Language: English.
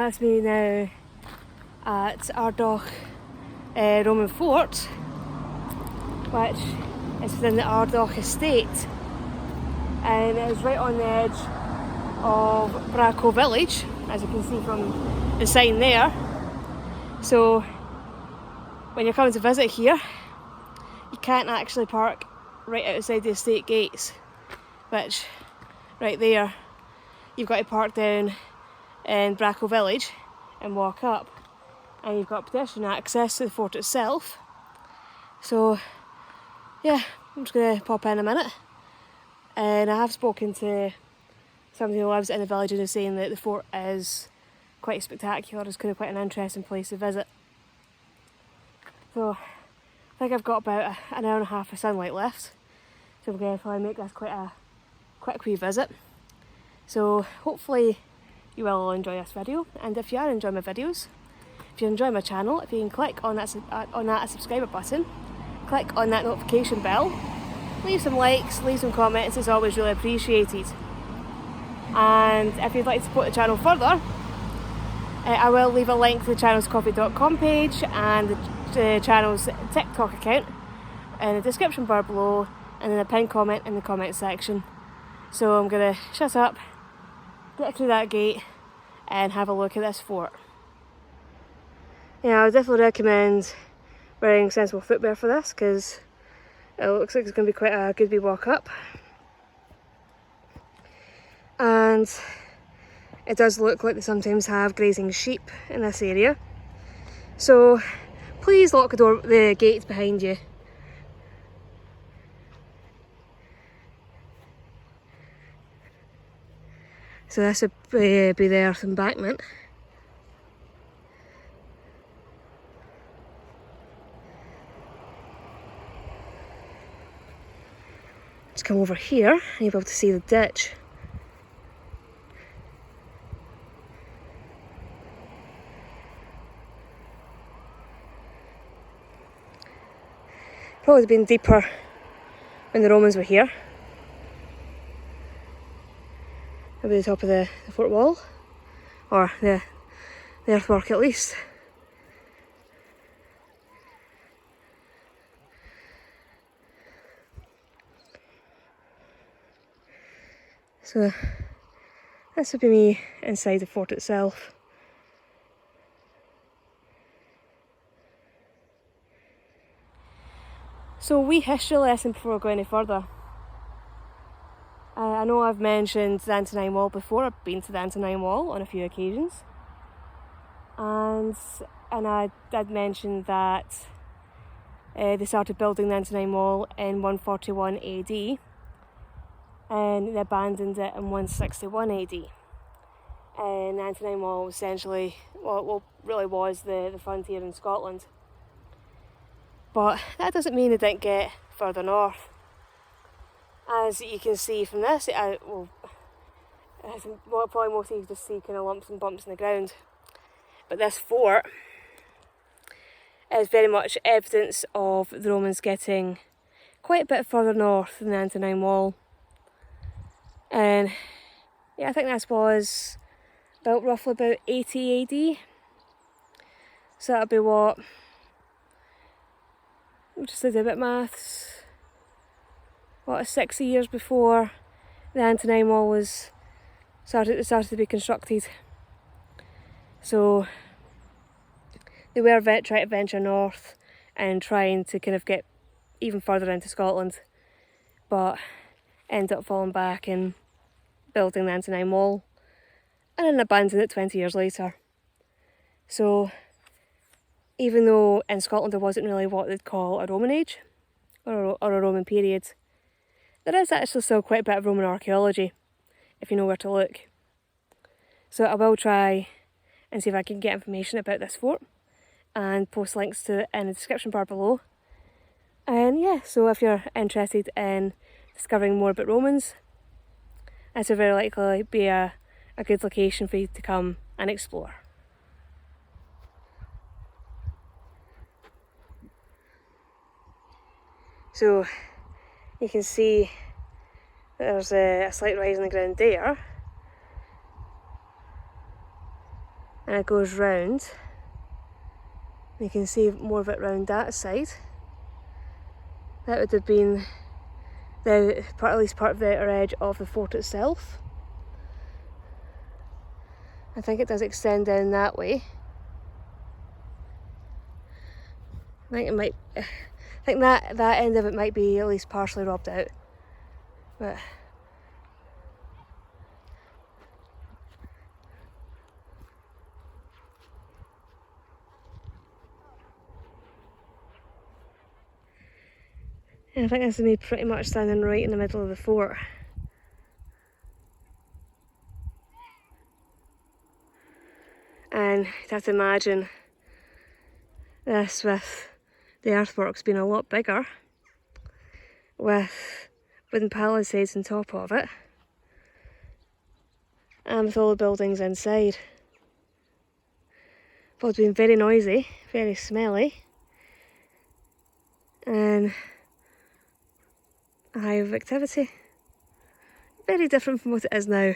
that's me now at Ardoch Roman Fort, which is within the Ardoch Estate, and it is right on the edge of Braco village, as you can see from the sign there. So when you're coming to visit here, you can't actually park right outside the estate gates, which right there you've got to park down in Braco village and walk up, and you've got pedestrian access to the fort itself. So yeah, I'm just going to pop in a minute, and I have spoken to somebody who lives in the village and is saying that the fort is quite spectacular. It's kind of quite an interesting place to visit. So I think I've got about an hour and a half of sunlight left, so I'm going to probably make this quite a quick wee visit. So hopefully you will all enjoy this video, and if you are enjoying my videos, if you enjoy my channel, if you can click on that subscriber button, click on that notification bell, leave some likes, leave some comments, it's always really appreciated. And if you'd like to support the channel further, I will leave a link to the channel's coffee.com page and the channel's TikTok account in the description bar below, and then a pinned comment in the comment section. So I'm going to shut up, get through that gate and have a look at this fort. Yeah, I would definitely recommend wearing sensible footwear for this, because it looks like it's going to be quite a good wee walk up. And it does look like they sometimes have grazing sheep in this area. So please lock the gates behind you. So this would be the earth embankment. Just come over here and you'll be able to see the ditch. Probably would have been deeper when the Romans were here. Maybe the top of the fort wall, or the earthwork at least. So this would be me inside the fort itself. So a wee history lesson before I go any further. I know I've mentioned the Antonine Wall before. I've been to the Antonine Wall on a few occasions, and I did mention that they started building the Antonine Wall in 141 AD and they abandoned it in 161 AD. And the Antonine Wall was essentially, well, really was the frontier in Scotland. But that doesn't mean they didn't get further north. As you can see from this, probably most of you just see kind of lumps and bumps in the ground. But this fort is very much evidence of the Romans getting quite a bit further north than the Antonine Wall. And yeah, I think this was built roughly about 80 AD. So that'll be what? We'll just do a bit of maths. What, 60 years before the Antonine Wall was started to be constructed. So they were trying to venture north and trying to kind of get even further into Scotland, but ended up falling back and building the Antonine Wall and then abandoning it 20 years later. So even though in Scotland there wasn't really what they'd call a Roman age or a Roman period, there is actually still quite a bit of Roman archaeology if you know where to look. So I will try and see if I can get information about this fort and post links to it in the description bar below. And yeah, so if you're interested in discovering more about Romans, this will very likely be a good location for you to come and explore. So you can see there's a slight rise in the ground there, and and it goes round. You can see more of it round that side. That would have been at least part of the outer edge of the fort itself. I think it does extend down that way. I think that end of it might be at least partially robbed out. But I think this is me pretty much standing right in the middle of the fort. And you'd have to imagine this with the earthworks being a lot bigger, with wooden palisades on top of it, and with all the buildings inside. But it's been very noisy, very smelly, and a hive of activity. Very different from what it is now.